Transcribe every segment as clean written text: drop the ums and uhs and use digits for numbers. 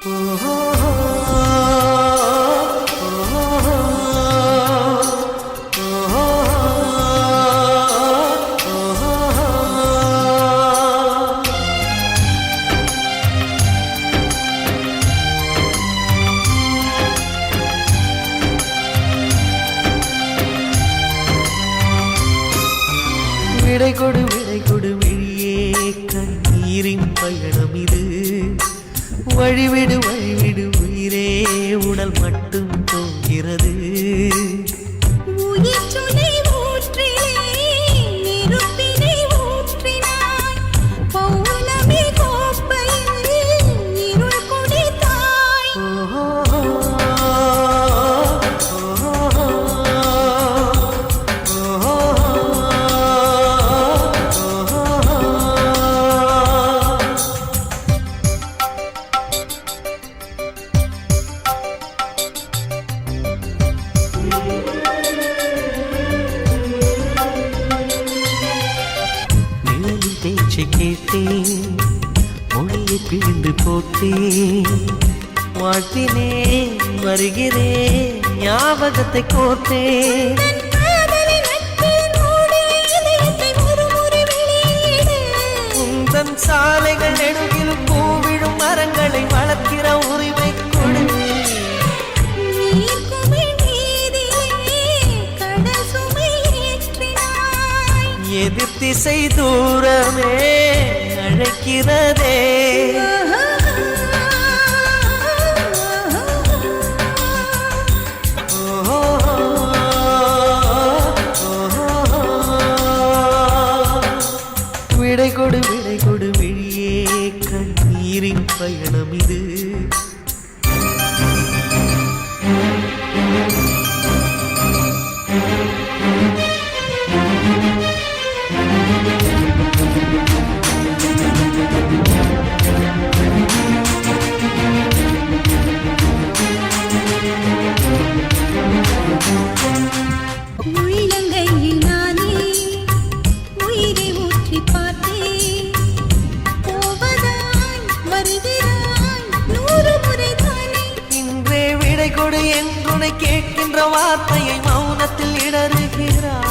விடை கொடு விழியே கண்ணீரின் பயணம் இது. வழிவிடு உயிரே உடல் மட்டும் போகிறது. பேச்சு கேட்டேன், மொழியை பிழிந்து போட்டேன். வாழ்த்தினேன் வருகிறேன், ஞாபகத்தை கோர்த்தேன். உந்தன் சாலைகள் நெடுகில் பூவிடும் மரங்களை வளர்க்கிற உரிமை கொடு. எதிர் திசை தூரமே அழைக்கிறதே. விடை கொடு விழியே கண்ணீரின் பயணம் இது. என்னை கேட்கின்ற வார்த்தையை மௌனத்தில் இடறுகிறார்.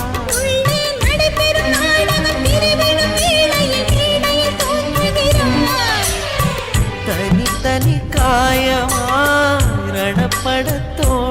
தனி தனி காயமா ரணப்பட தோன்றுகிறார்.